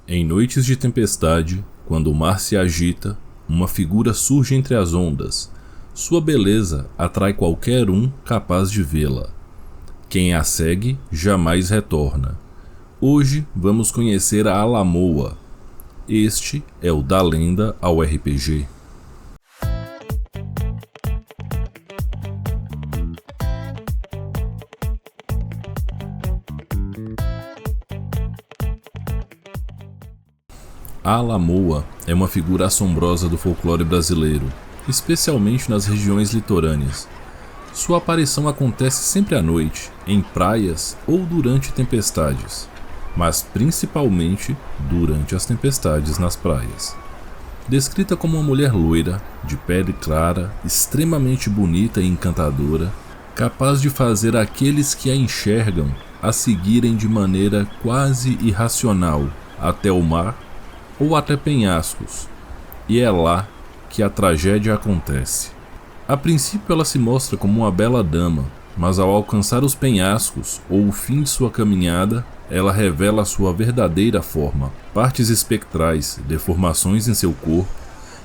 Em noites de tempestade, quando o mar se agita, uma figura surge entre as ondas. Sua beleza atrai qualquer um capaz de vê-la. Quem a segue jamais retorna. Hoje vamos conhecer a Alamoa. Este é o Da Lenda ao RPG. A Alamoa é uma figura assombrosa do folclore brasileiro, especialmente nas regiões litorâneas. Sua aparição acontece sempre à noite, em praias ou durante tempestades, mas principalmente durante as tempestades nas praias. Descrita como uma mulher loira, de pele clara, extremamente bonita e encantadora, capaz de fazer aqueles que a enxergam a seguirem de maneira quase irracional até o mar ou até penhascos, e é lá que a tragédia acontece. A princípio ela se mostra como uma bela dama, mas ao alcançar os penhascos ou o fim de sua caminhada, ela revela sua verdadeira forma, partes espectrais, deformações em seu corpo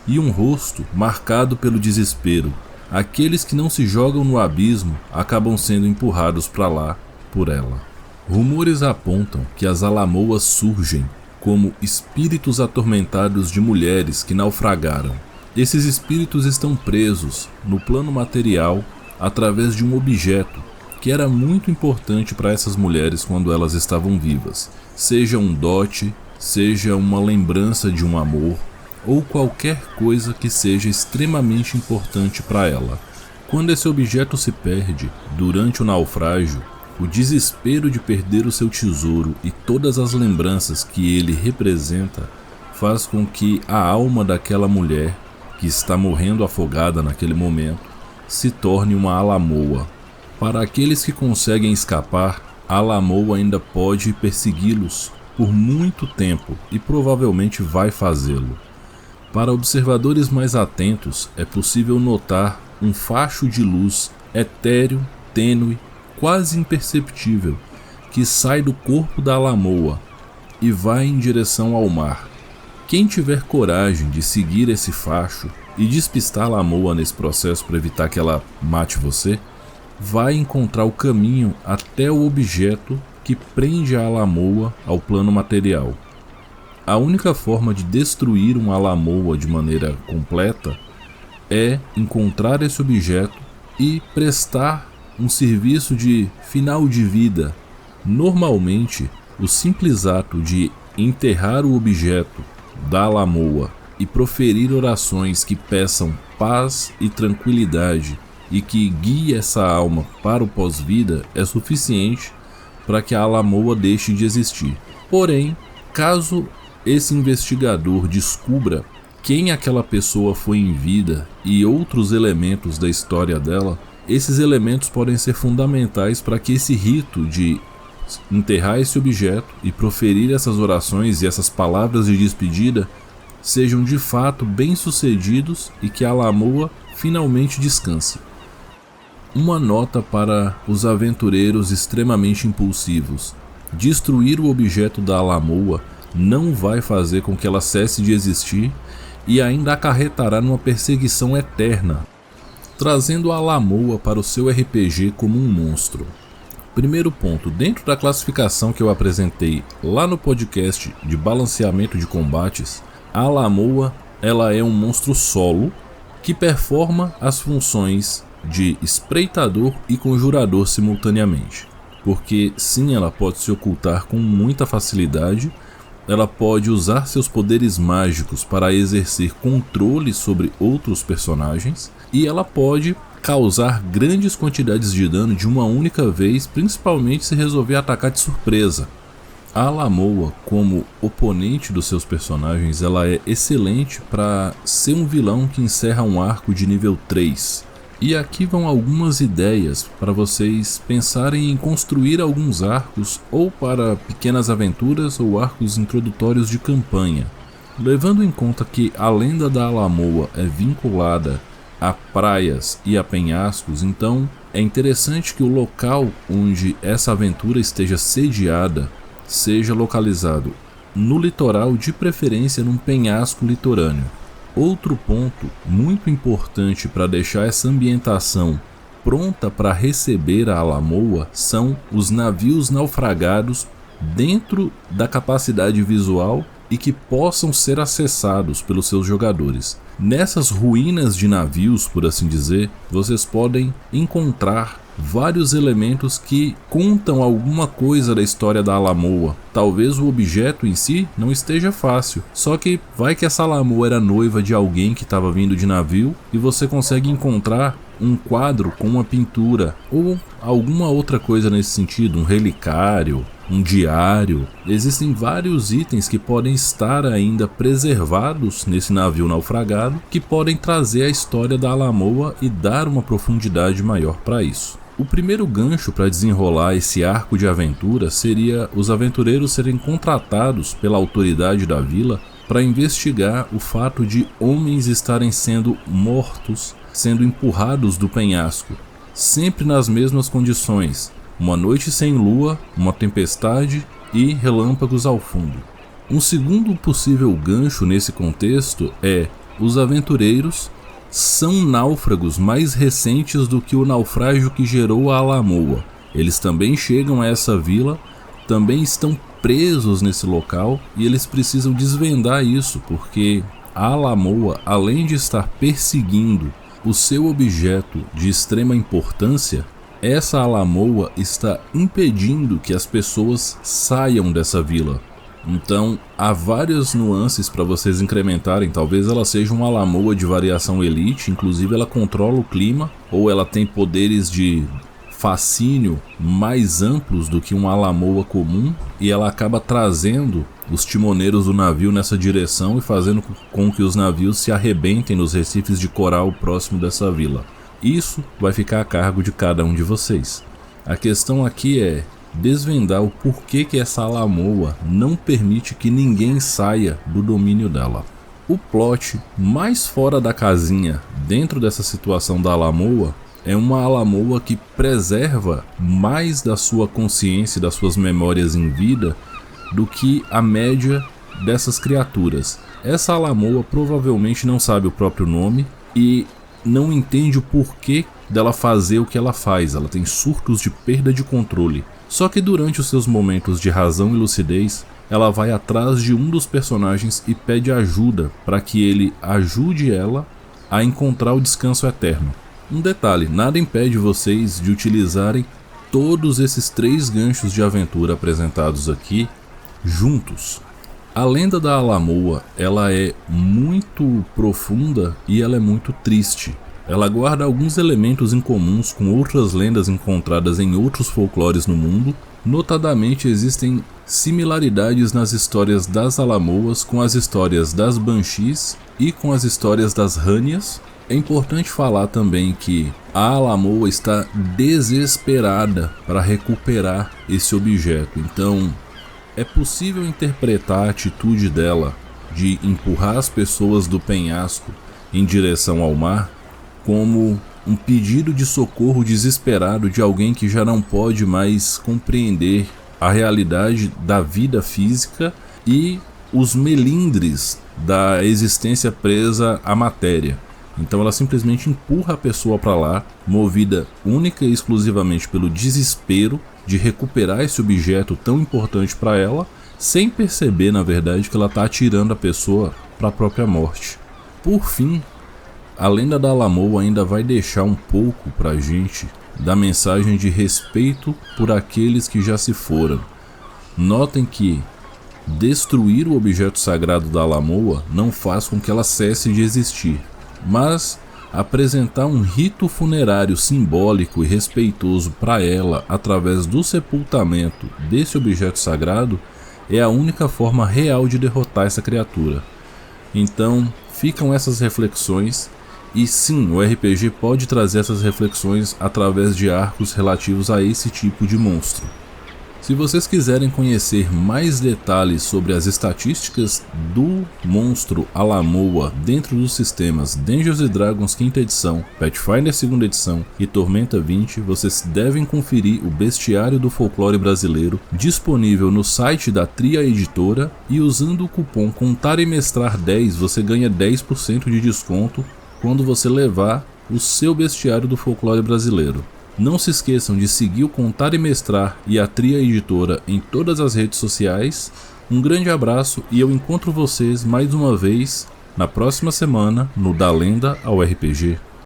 e um rosto marcado pelo desespero. Aqueles que não se jogam no abismo acabam sendo empurrados para lá por ela. Rumores apontam que as Alamoas surgem como espíritos atormentados de mulheres que naufragaram. Esses espíritos estão presos no plano material através de um objeto que era muito importante para essas mulheres quando elas estavam vivas, seja um dote, seja uma lembrança de um amor ou qualquer coisa que seja extremamente importante para ela. Quando esse objeto se perde durante o naufrágio, o desespero de perder o seu tesouro e todas as lembranças que ele representa faz com que a alma daquela mulher, que está morrendo afogada naquele momento, se torne uma Alamoa. Para aqueles que conseguem escapar, a Alamoa ainda pode persegui-los por muito tempo e provavelmente vai fazê-lo. Para observadores mais atentos, é possível notar um facho de luz etéreo, tênue, quase imperceptível, que sai do corpo da Alamoa e vai em direção ao mar. Quem tiver coragem de seguir esse facho e despistar a Alamoa nesse processo para evitar que ela mate você, vai encontrar o caminho até o objeto que prende a Alamoa ao plano material. A única forma de destruir uma Alamoa de maneira completa é encontrar esse objeto e prestar um serviço de final de vida. Normalmente, o simples ato de enterrar o objeto da Alamoa e proferir orações que peçam paz e tranquilidade e que guie essa alma para o pós-vida é suficiente para que a Alamoa deixe de existir. Porém, caso esse investigador descubra quem aquela pessoa foi em vida e outros elementos da história dela, esses elementos podem ser fundamentais para que esse rito de enterrar esse objeto e proferir essas orações e essas palavras de despedida sejam de fato bem-sucedidos e que a Alamoa finalmente descanse. Uma nota para os aventureiros extremamente impulsivos: destruir o objeto da Alamoa não vai fazer com que ela cesse de existir e ainda acarretará numa perseguição eterna, trazendo a Alamoa para o seu RPG como um monstro. Primeiro ponto, dentro da classificação que eu apresentei lá no podcast de balanceamento de combates, a Alamoa ela é um monstro solo que performa as funções de espreitador e conjurador simultaneamente. Porque sim, ela pode se ocultar com muita facilidade, ela pode usar seus poderes mágicos para exercer controle sobre outros personagens e ela pode causar grandes quantidades de dano de uma única vez, principalmente se resolver atacar de surpresa. A Alamoa, como oponente dos seus personagens, ela é excelente para ser um vilão que encerra um arco de nível 3. E aqui vão algumas ideias para vocês pensarem em construir alguns arcos ou para pequenas aventuras ou arcos introdutórios de campanha. Levando em conta que a lenda da Alamoa é vinculada a praias e a penhascos, então é interessante que o local onde essa aventura esteja sediada seja localizado no litoral, de preferência num penhasco litorâneo. Outro ponto muito importante para deixar essa ambientação pronta para receber a Alamoa são os navios naufragados dentro da capacidade visual e que possam ser acessados pelos seus jogadores. Nessas ruínas de navios, por assim dizer, vocês podem encontrar vários elementos que contam alguma coisa da história da Alamoa. Talvez o objeto em si não esteja fácil, só que vai que essa Alamoa era noiva de alguém que estava vindo de navio e você consegue encontrar um quadro com uma pintura ou alguma outra coisa nesse sentido, um relicário, um diário. Existem vários itens que podem estar ainda preservados nesse navio naufragado que podem trazer a história da Alamoa e dar uma profundidade maior para isso. O primeiro gancho para desenrolar esse arco de aventura seria os aventureiros serem contratados pela autoridade da vila para investigar o fato de homens estarem sendo mortos, sendo empurrados do penhasco, sempre nas mesmas condições: uma noite sem lua, uma tempestade e relâmpagos ao fundo. Um segundo possível gancho nesse contexto é: os aventureiros são náufragos mais recentes do que o naufrágio que gerou a Alamoa. Eles também chegam a essa vila, também estão presos nesse local e eles precisam desvendar isso, porque a Alamoa, além de estar perseguindo o seu objeto de extrema importância, essa Alamoa está impedindo que as pessoas saiam dessa vila. Então há várias nuances para vocês incrementarem. Talvez ela seja uma Alamoa de variação elite, inclusive ela controla o clima, ou ela tem poderes de fascínio mais amplos do que uma Alamoa comum, e ela acaba trazendo os timoneiros do navio nessa direção e fazendo com que os navios se arrebentem nos recifes de coral próximo dessa vila. Isso vai ficar a cargo de cada um de vocês. A questão aqui é desvendar o porquê que essa Alamoa não permite que ninguém saia do domínio dela. O plot mais fora da casinha dentro dessa situação da Alamoa é uma Alamoa que preserva mais da sua consciência e das suas memórias em vida do que a média dessas criaturas. Essa Alamoa provavelmente não sabe o próprio nome e não entende o porquê dela fazer o que ela faz. Ela tem surtos de perda de controle. Só que durante os seus momentos de razão e lucidez, ela vai atrás de um dos personagens e pede ajuda para que ele ajude ela a encontrar o descanso eterno. Um detalhe: nada impede vocês de utilizarem todos esses 3 ganchos de aventura apresentados aqui juntos. A lenda da Alamoa, ela é muito profunda e ela é muito triste. Ela guarda alguns elementos em comuns com outras lendas encontradas em outros folclores no mundo. Notadamente, existem similaridades nas histórias das Alamoas com as histórias das Banshees e com as histórias das Ranias. É importante falar também que a Alamoa está desesperada para recuperar esse objeto. Então, é possível interpretar a atitude dela de empurrar as pessoas do penhasco em direção ao mar como um pedido de socorro desesperado de alguém que já não pode mais compreender a realidade da vida física e os melindres da existência presa à matéria. Então ela simplesmente empurra a pessoa para lá, movida única e exclusivamente pelo desespero de recuperar esse objeto tão importante para ela, sem perceber, na verdade, que ela está atirando a pessoa para a própria morte. Por fim, a lenda da Alamoa ainda vai deixar um pouco para a gente da mensagem de respeito por aqueles que já se foram. Notem que destruir o objeto sagrado da Alamoa não faz com que ela cesse de existir, mas apresentar um rito funerário simbólico e respeitoso para ela através do sepultamento desse objeto sagrado é a única forma real de derrotar essa criatura. Então ficam essas reflexões, e sim, o RPG pode trazer essas reflexões através de arcos relativos a esse tipo de monstro. Se vocês quiserem conhecer mais detalhes sobre as estatísticas do monstro Alamoa dentro dos sistemas Dungeons & Dragons 5ª edição, Pathfinder 2ª edição e Tormenta 20, vocês devem conferir o Bestiário do Folclore Brasileiro, disponível no site da Tria Editora, e usando o cupom CONTAREMESTRAR10 você ganha 10% de desconto quando você levar o seu Bestiário do Folclore Brasileiro. Não se esqueçam de seguir o Contar e Mestrar e a Tria Editora em todas as redes sociais. Um grande abraço e eu encontro vocês mais uma vez na próxima semana no Da Lenda ao RPG.